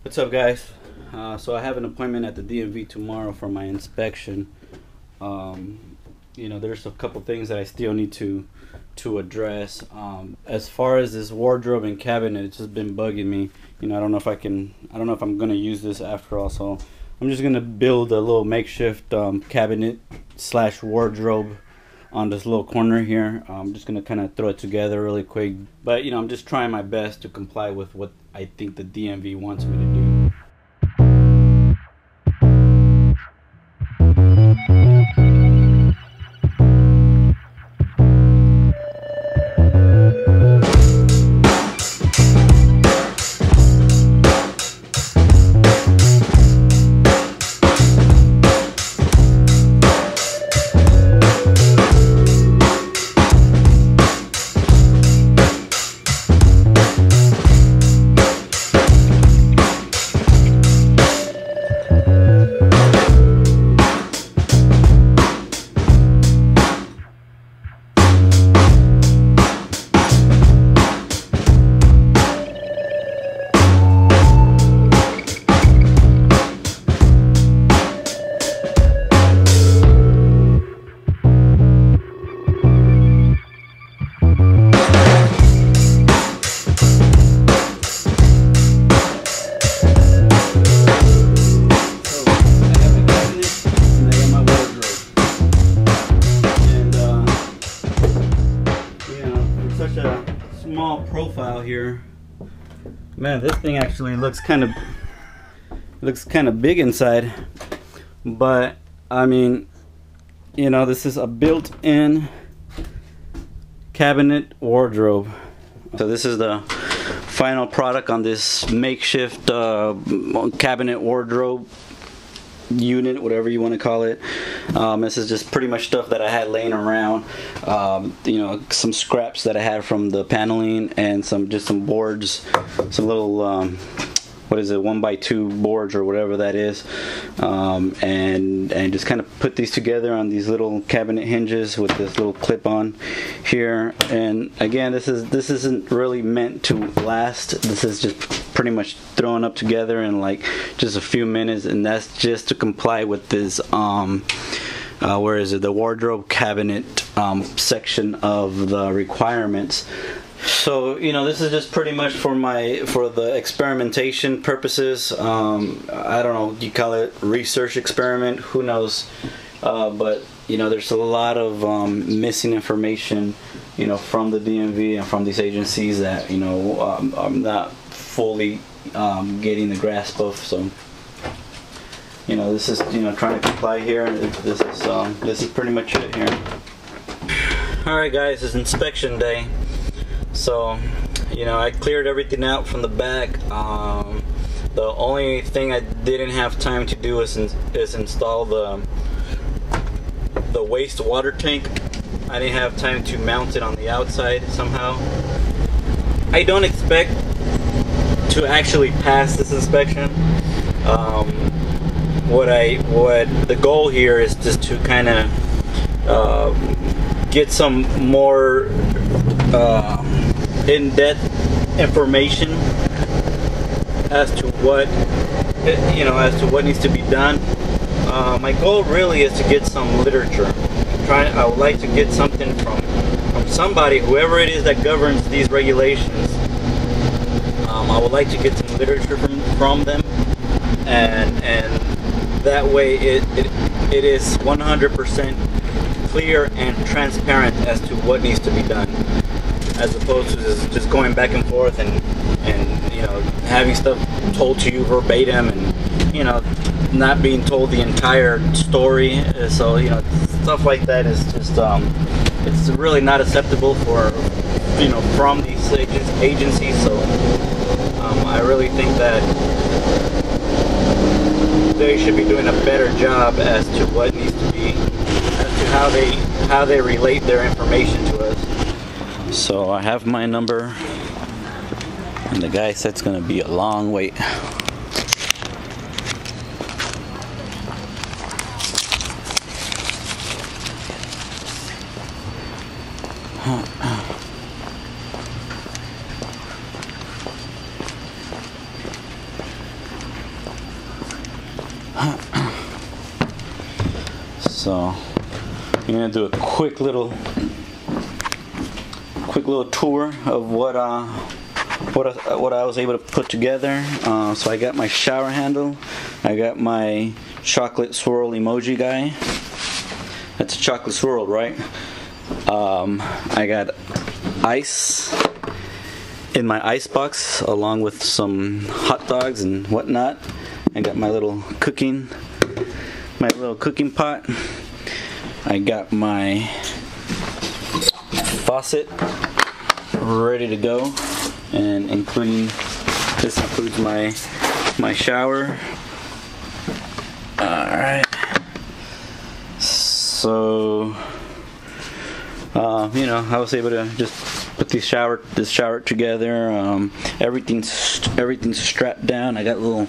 What's up, guys? So I have an appointment at the DMV tomorrow for my inspection. There's a couple things that I still need to address. As far as this wardrobe and cabinet, it's just been bugging me. I don't know if I'm gonna use this after all. So I'm just gonna build a little makeshift cabinet slash wardrobe on this little corner here. I'm just gonna kind of throw it together really quick, but I'm just trying my best to comply with what I think the DMV wants me to do. Small profile here, man. This thing actually looks kind of big inside, but I mean, this is a built-in cabinet wardrobe. So this is the final product on this makeshift cabinet wardrobe unit, whatever you want to call it. This is just pretty much stuff that I had laying around, some scraps that I had from the paneling, and some boards, some little 1x2 boards or whatever that is, and just kind of put these together on these little cabinet hinges with this little clip on here. And again, this isn't really meant to last. This is just pretty much thrown up together in like just a few minutes, and that's just to comply with this the wardrobe cabinet section of the requirements. So this is just pretty much for the experimentation purposes. I don't know, you call it research experiment, who knows, but there's a lot of missing information from the DMV and from these agencies that I'm not fully getting the grasp of. So this is trying to comply here. This is pretty much it here. Alright guys, it's inspection day. So I cleared everything out from the back. The only thing I didn't have time to do is install the wastewater tank. I didn't have time to mount it on the outside somehow. I don't expect to actually pass this inspection. What the goal here is just to kind of get some more in-depth information as to what needs to be done. My goal really is to get some literature. I would like to get something from somebody, whoever it is that governs these regulations. I would like to get some literature from them, and that way it is 100% clear and transparent as to what needs to be done, as opposed to just going back and forth and having stuff told to you verbatim, and not being told the entire story. So stuff like that is just it's really not acceptable from these agencies. So I really think that they should be doing a better job as to what needs to be, as to how they relate their information to us. So I have my number, and the guy said it's gonna be a long wait. So I'm gonna do a quick little tour of what I was able to put together. So I got my shower handle. I got my chocolate swirl emoji guy. That's a chocolate swirl, right? I got ice in my ice box along with some hot dogs and whatnot. I got my little cooking pot. I got my faucet ready to go, and this includes my shower. Alright, so you know, I was able to just put this shower together. Everything's strapped down. I got little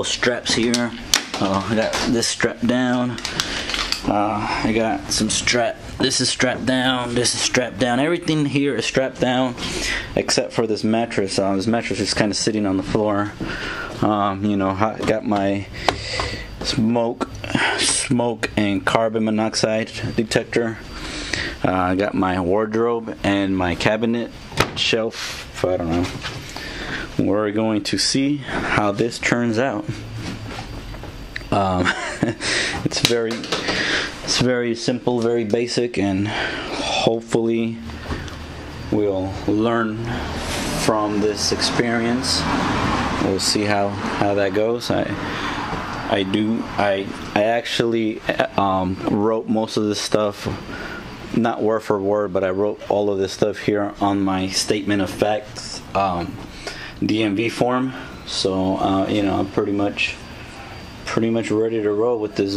straps here. I got this strapped down. I got some strap. This is strapped down. This is strapped down. Everything here is strapped down except for this mattress. This mattress is kind of sitting on the floor. You know, I got my smoke and carbon monoxide detector. I got my wardrobe and my cabinet shelf. I don't know. We're going to see how this turns out. It's very simple, very basic, and hopefully we'll learn from this experience. We'll see how that goes. I actually wrote most of this stuff, not word for word, but I wrote all of this stuff here on my statement of facts DMV form. So you know, I'm pretty much ready to roll with this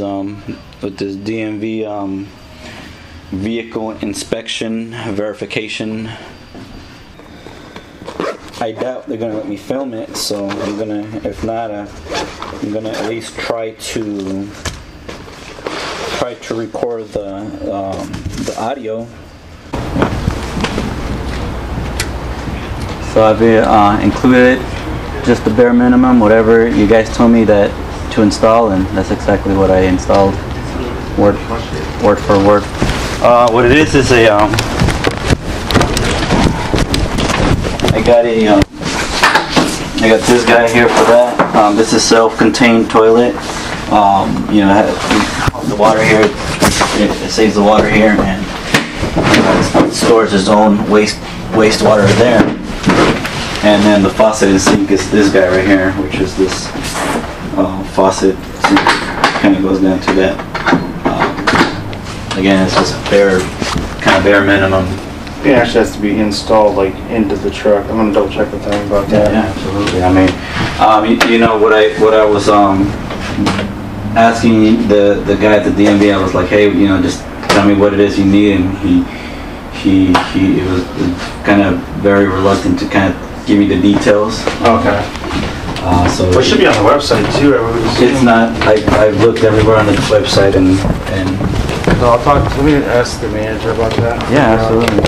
DMV vehicle inspection verification. I doubt they're gonna let me film it, so I'm gonna, if not, I'm gonna at least try to record the audio. So I've included just the bare minimum, whatever you guys told me that to install, and that's exactly what I installed, word for word. What it is a I got this guy here for that. This is self-contained toilet. You know, the water here, it saves the water here, and it stores its own wastewater there. And then the faucet and sink is this guy right here, which is this faucet. Kind of goes down to that. Again, it's just kind of bare minimum. It actually has to be installed like into the truck. I'm gonna double check with them about that. Yeah, absolutely. I mean, you know what I was asking the guy at the DMV. I was like, hey, you know, just tell me what it is you need, and he was kind of very reluctant to kind of give me the details. Okay. So it should be on the website too. It's not. I've looked everywhere on the website and. No, let me ask the manager about that. Yeah, absolutely.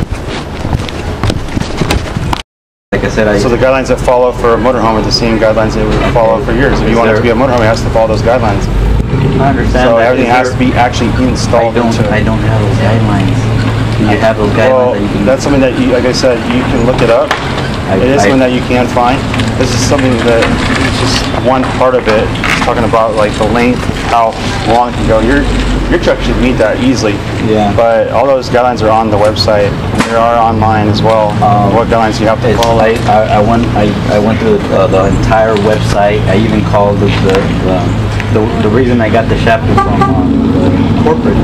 Like I said, so the guidelines that follow for a motorhome are the same guidelines that would follow for yours. If you want it to be a motorhome, it has to follow those guidelines. I understand. So everything has to be actually installed. I don't have those guidelines. Do you have those guidelines? Well, that's something that that's something that, like I said, you can look it up. It is something that you can find. This is something that is just one part of it. It's talking about like the length, how long it can go. Your truck should meet that easily. Yeah. But all those guidelines are on the website. They are online as well. What guidelines you have to follow? I went through the entire website. I even called the reason I got the chapter from corporate.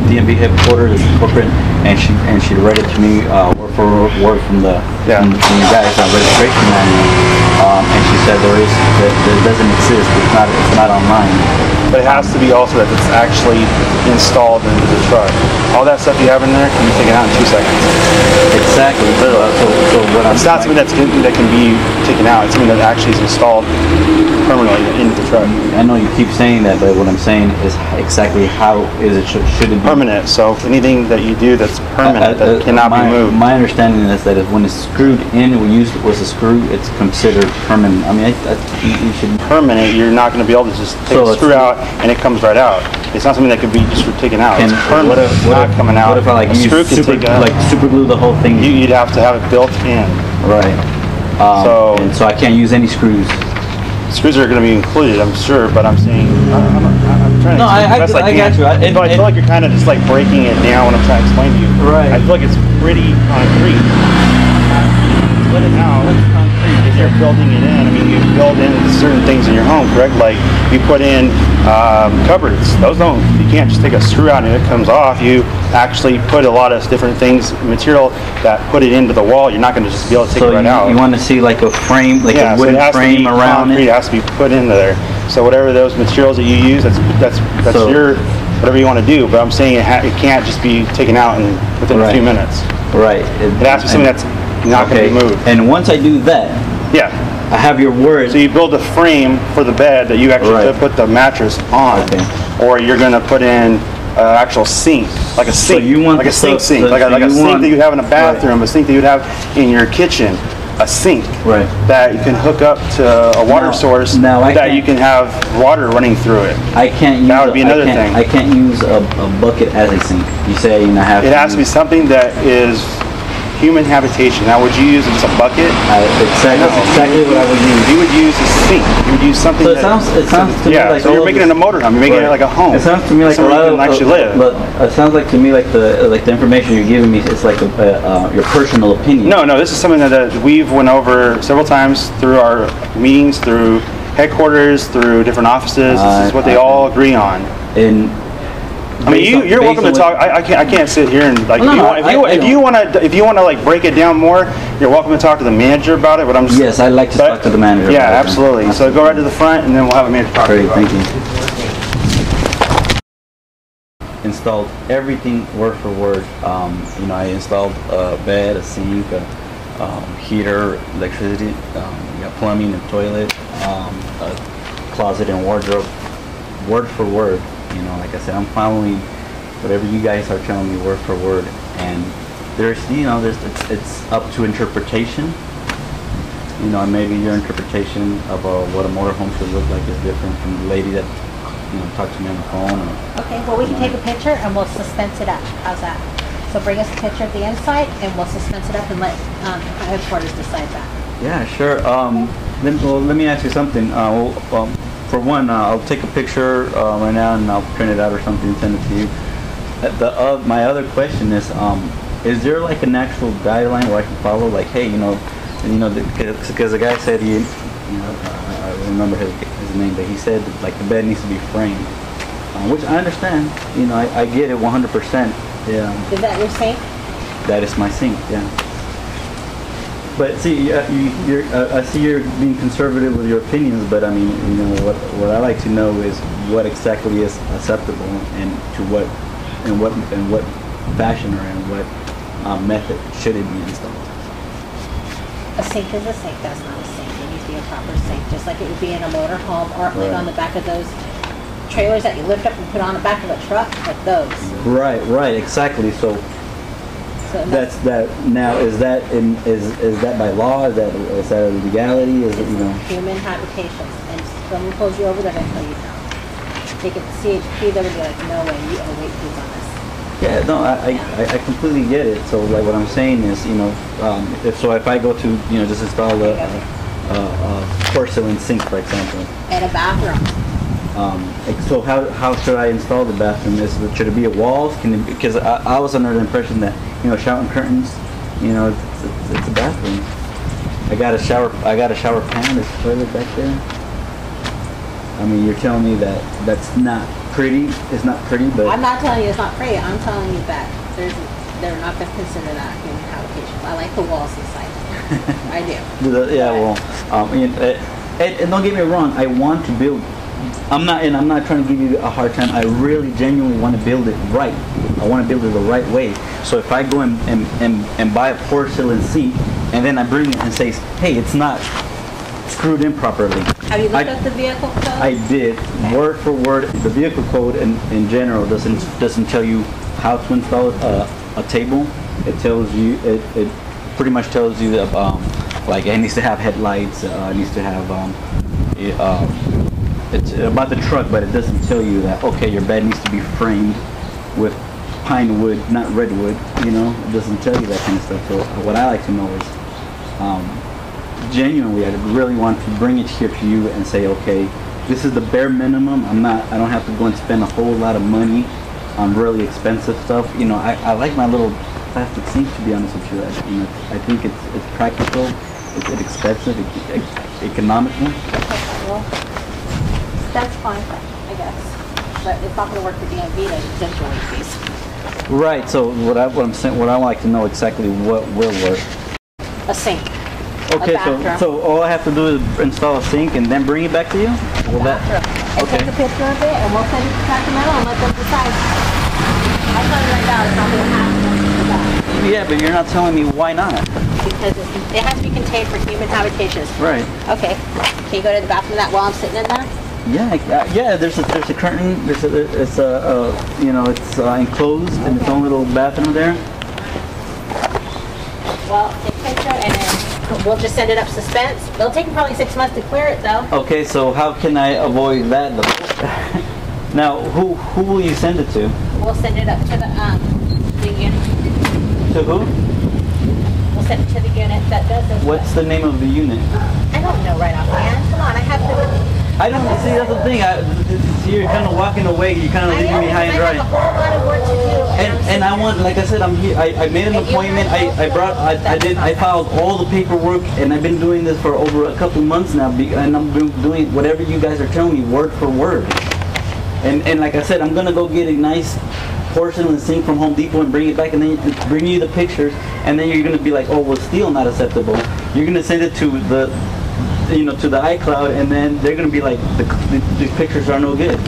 DMV headquarters is corporate, and she read it to me word for word from the guys registration manual, and she said there doesn't exist. It's not online. But it has to be also that it's actually installed into the truck. All that stuff you have in there can be taken out in 2 seconds. Exactly. So what it's not something that can be taken out. It's something that actually is installed permanently into the truck. I know you keep saying that, but what I'm saying is exactly how is it should it be permanent. So anything that you do that's permanent that cannot be moved. My understanding is that when it's screwed in, was a screw, it's considered permanent. I mean, should permanent. You're not going to be able to just take a screw out and it comes right out. It's not something that could be just taken out. It's permanent. Not coming out. What if I like super glue the whole thing? You'd have to have it built in. Right. So I can't use any screws. Screws are going to be included, I'm sure, but I'm saying I'm trying to. No, I got you. I feel like you're kind of just like breaking it down when I'm trying to explain to you. Right. I feel like it's pretty concrete. Split it out. If you're building it in, I mean, you build in certain things in your home, correct? Like you put in cupboards. Those don't. You can't just take a screw out and it comes off. You actually put a lot of different things, material that put it into the wall. You're not going to just be able to take it right out. You want to see like a frame, like a wooden frame around it. It has to be put in there. So whatever those materials that you use, that's your whatever you want to do. But I'm saying it can't just be taken out within a few minutes. Right. It has to be something that's not going to be moved. And once I do that, I have your word. So you build a frame for the bed that you actually put the mattress on, or you're going to put in actual sink, like a sink, so you want like a sink, like a sink that you have in a bathroom, a sink that you'd have in your kitchen, a sink that you can hook up to a water source that you can have water running through it. I can't use that would be another thing. I can't use a bucket as a sink. You say it has to be something that is human habitation. Now, would you use it as a bucket? Exactly what I would use. You would use a sink. You would use something. So it sounds to me like so you're making it a motorhome. You're making it like a home. It sounds to me like somewhere you can actually live. But it sounds like to me like the information you're giving me is like your personal opinion. No, this is something that we've went over several times through our meetings, through headquarters, through different offices. This is what they all agree on. I mean, you're welcome to talk. I can't sit here and like if you want to like break it down more, you're welcome to talk to the manager about it. But I'm just, I'd like to talk to the manager. Yeah, absolutely. So go right to the front, and then we'll have a manager talk. Great, thank you. Installed everything word for word. I installed a bed, a sink, a heater, electricity, plumbing, a toilet, a closet and wardrobe, word for word. Like I said, I'm following whatever you guys are telling me word for word, and it's up to interpretation. Maybe your interpretation of what a motorhome should look like is different from the lady that talked to me on the phone. Okay, well we can take a picture and we'll suspense it up. How's that? So bring us a picture of the inside and we'll suspense it up and let headquarters decide that. Yeah, sure. Let me ask you something. For one, I'll take a picture right now and I'll print it out or something and send it to you. My other question is there like an actual guideline where I can follow? Like, hey, because the guy said I remember his name, but he said that, like, the bed needs to be framed, which I understand. I get it 100%. Yeah. Is that your sink? That is my sink. Yeah. But see, I see you're being conservative with your opinions. But I mean, what I like to know is what exactly is acceptable and to what fashion or in what method should it be installed. A sink is a sink. That's not a sink. It needs to be a proper sink, just like it would be in a motor home or like on the back of those trailers that you lift up and put on the back of a truck, like those. Right, exactly. So that's that. Now, is that by law? Is that a legality? Is it human habitation? And if someone pulls you over, they're going to tell you no. Take it to CHP, they're going to be like, no way, you owe late fees on this. Yeah, no, I completely get it. So like what I'm saying is, if I go to just install a porcelain sink, for example, and a bathroom. So how should I install the bathroom? Should it be a wall? Because I was under the impression that shower curtains, it's a bathroom. I got a shower pan. There's a toilet back there. I mean, you're telling me that that's not pretty. It's not pretty, but I'm not telling you it's not pretty. I'm telling you that they're not going to consider that human habitation. I like the walls inside. I do. And don't get me wrong. I want to build. I'm not trying to give you a hard time. I really genuinely want to build it right. I want to build it the right way. So if I go and buy a porcelain sink and then I bring it and say, hey, it's not screwed in properly. Have you looked up the vehicle code? I did. Okay. Word for word, the vehicle code in general doesn't tell you how to install a table. It tells you it pretty much tells you Like it needs to have headlights. It needs to have it's about the truck, but it doesn't tell you that, okay, your bed needs to be framed with pine wood, not redwood, you know. It doesn't tell you that kind of stuff. So what I like to know is, genuinely, I really want to bring it here to you and say, okay, this is the bare minimum. I don't have to go and spend a whole lot of money on really expensive stuff. You know, I like my little plastic sink, to be honest with you. I think it's practical, it's inexpensive, economical. Well, that's fine, I guess. But it's not going to work for DMV to essentially fees. Right. So what I'm saying, what I like to know exactly what will work. A sink. Okay. So all I have to do is install a sink and then bring it back to you. Will that? And take a picture of it, and we'll send it to Sacramento and let them decide. I'll tell you right now, it's not going to happen. Yeah, but you're not telling me why not. Because it has to be contained for human habitations. Right. Okay. Can you go to the bathroom of that while I'm sitting in there? Yeah. There's a curtain. It's you know, it's enclosed in its own little bathroom there. Well, take a picture and then we'll just send it up suspense. It'll take probably 6 months to clear it though. Okay, so how can I avoid that though? Now, who will you send it to? We'll send it up to the unit. To who? We'll send it to the unit that does this. What's the name of the unit? I don't know right offhand. Come on, I have to. I don't see. That's the thing. You're kind of walking away. You're kind of leaving me high and dry. I have a whole lot of work to do. And I want, like I said, I'm here. I made an appointment. I filed all the paperwork, and I've been doing this for over a couple months now. And I'm doing whatever you guys are telling me, word for word. And like I said, I'm gonna go get a nice porcelain sink from Home Depot and bring it back, and then bring you the pictures. And then you're gonna be like, oh, well, still not acceptable. You're gonna send it to the, you know, to the iCloud, and then they're gonna be like, these pictures are no good.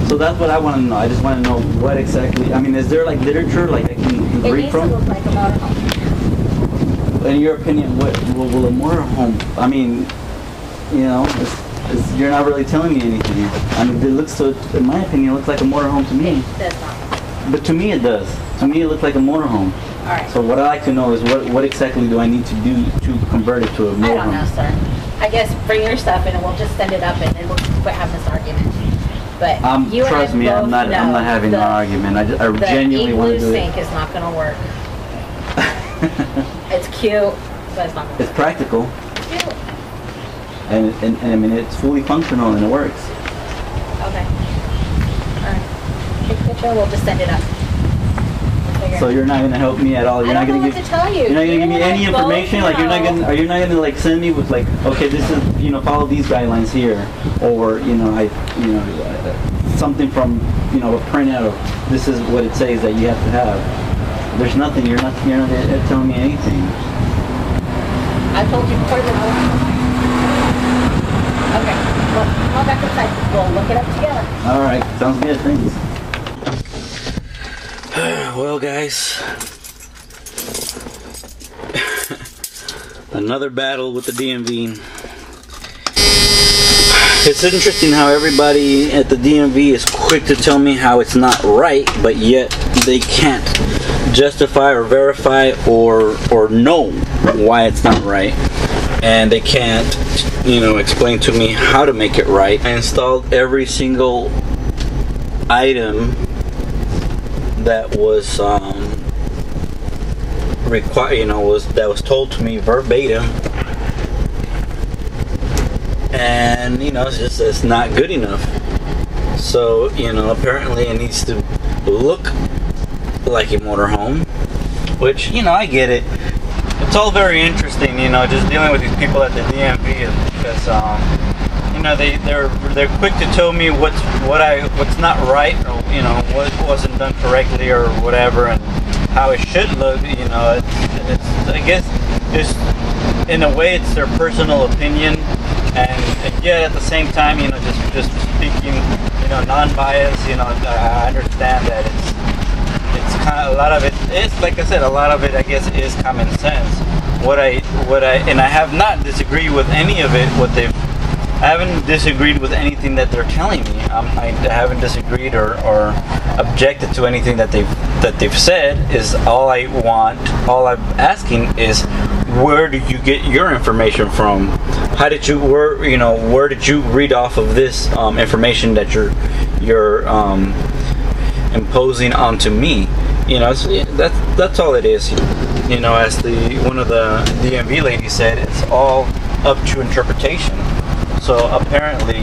So that's what I want to know. I just want to know what exactly. I mean, is there like literature like I can read from? It needs to look like a motorhome. In your opinion, what will a motorhome? I mean, you know, you're not really telling me anything. I mean, it looks so. In my opinion, it looks like a motorhome to me. It does not. But to me, it does. To me, it looks like a motorhome. All right. So what I like to know is what exactly do I need to do to convert it to a motorhome? I don't know, sir. I guess bring your stuff in and we'll just send it up and then we'll quit having this argument. But you trust me, I'm not having an argument. I genuinely want to do it. The sink is not going to work. It's cute, but it's not going to work. It's practical. It's cute. And I mean, it's fully functional and it works. Okay. All right. Take a picture. We'll just send it up. So you're not going to help me at all. You're I not don't going know what to tell you. You're not going to give me any information. Like are you not going to like send me with like, okay, this is, you know, follow these guidelines here, or you know, something from, you know, a printout of this is what it says that you have to have. There's nothing. You're not telling me anything. I told you before the Okay. Well, come on back inside. We'll look it up together. All right. Sounds good. Thanks. Well, guys, another battle with the DMV. It's interesting how everybody at the DMV is quick to tell me how it's not right, but yet they can't justify or verify or know why it's not right. And they can't, you know, explain to me how to make it right. I installed every single item that was that was told to me verbatim, and you know, it's not good enough. So you know, apparently it needs to look like a motorhome, which, you know, I get it. It's all very interesting, you know, just dealing with these people at the DMV, because you know, they're quick to tell me what's not right, or you know, what wasn't done correctly or whatever, and how it should look. You know, it's I guess just in a way it's their personal opinion, and yet at the same time, you know, just speaking, you know, non-biased. You know, I understand that it's kind of, a lot of it is, like I said, a lot of it I guess is common sense. And I have not disagreed with any of it. I haven't disagreed with anything that they're telling me. I haven't disagreed or objected to anything that they've said. Is all I'm asking is, where did you get your information from? How did you, where did you read off of this information that you're imposing onto me? That's all it is. As one of the DMV ladies said, it's all up to interpretation. So apparently,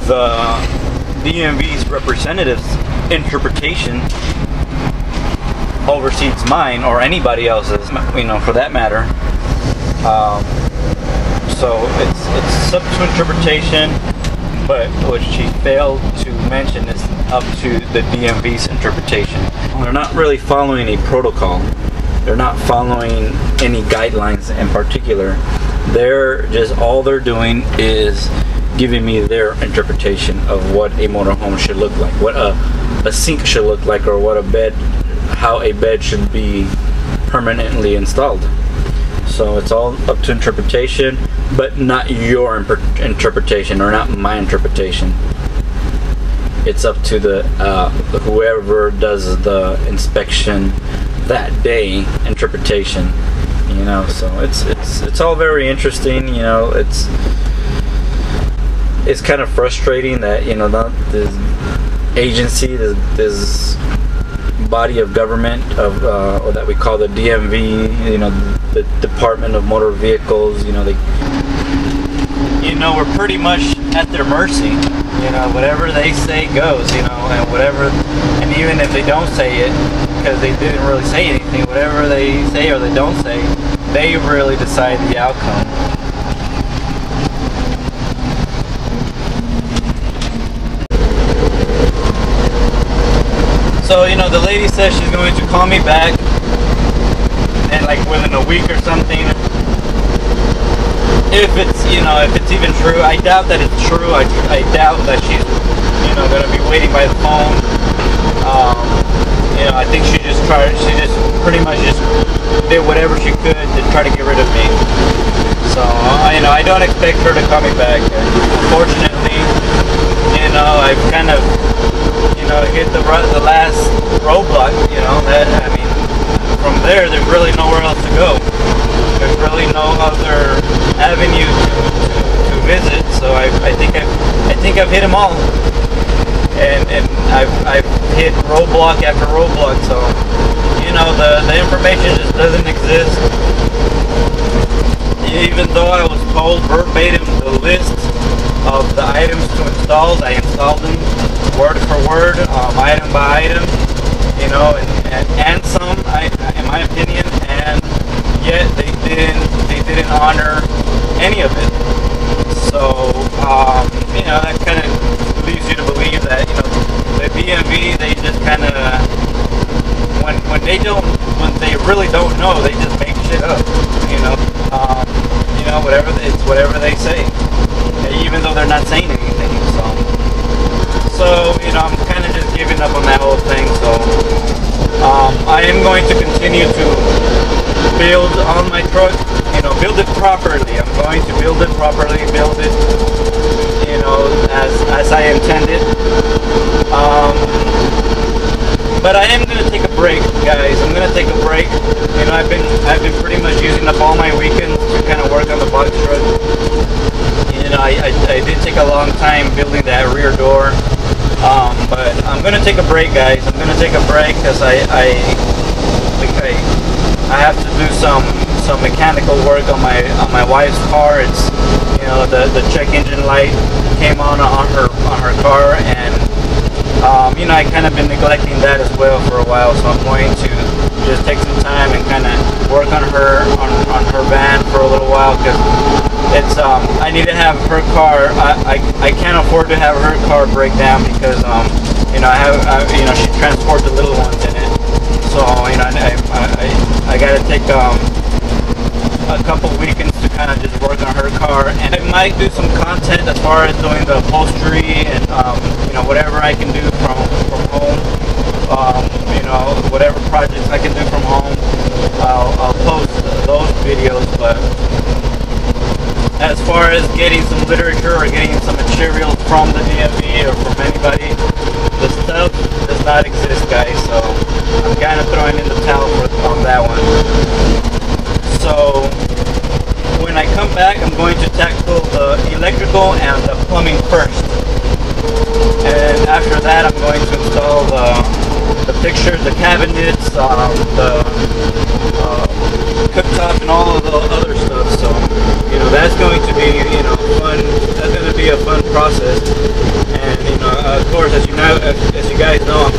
the DMV's representative's interpretation oversees mine or anybody else's, for that matter. So it's up to interpretation, but what she failed to mention is up to the DMV's interpretation. They're not really following a protocol. They're not following any guidelines in particular. All they're doing is giving me their interpretation of what a motorhome should look like, what a sink should look like, or how a bed should be permanently installed. So it's all up to interpretation, but not your interpretation or not my interpretation. It's up to the whoever does the inspection that day interpretation. So it's all very interesting. It's kind of frustrating that this agency, this body of government or that we call the DMV, the Department of Motor Vehicles, we're pretty much at their mercy. Whatever they say goes, and even if they don't say it, because they didn't really say anything, whatever they say or they don't say, they really decide the outcome. So, the lady says she's going to call me back, and like within a week or something. If it's even true, I doubt that it's true. I doubt that she's, going to be waiting by the phone. I think she just pretty much just did whatever she could to try to get rid of me. So, I don't expect her to call me back. Unfortunately, I've kind of, hit the last roadblock, from there's really nowhere else to go. There's really no other avenue to visit, so I think I've hit them all, and I've hit roadblock after roadblock. So the information just doesn't exist. Even though I was told verbatim the list of the items to install, I installed them word for word, item by item, and some, in my opinion, and yet they didn't honor any of it. So that kind of leads you to believe that the DMV, they just kind of when they really don't know, they just make shit up. Whatever they say, even though they're not saying anything. So I'm kind of just giving up on that whole thing. So I am going to continue to build on my truck, build it properly. I'm going to build it properly, build it, as I intended. But I am going to take a break, guys. I'm going to take a break. I've been pretty much using up all my weekends to kind of work on the BoxTruck. I did take a long time building that rear door. But I'm going to take a break, guys. I'm going to take a break because I have to do some mechanical work on my wife's car. It's the check engine light came on her car, and I kind of been neglecting that as well for a while. So I'm going to just take some time and kind of work on her van for a little while, because it's I need to have her car. I can't afford to have her car break down because she transports the little ones in it. So I gotta take a couple weekends to kind of just work on her car, and I might do some content as far as doing the upholstery and whatever I can do from home. Whatever projects I can do from home, I'll post those videos. But as far as getting some literature or getting some material from the DMV or from anybody, the stuff does not exist, guys, so I'm kind of throwing in the towel on that one. So when I come back, I'm going to tackle the electrical and the plumbing first, and after that I'm going to install the fixtures, the cabinets, the cooktop, and all of the other stuff. So that's going to be fun. That's going to be a fun process. And of course, as you guys know, I'm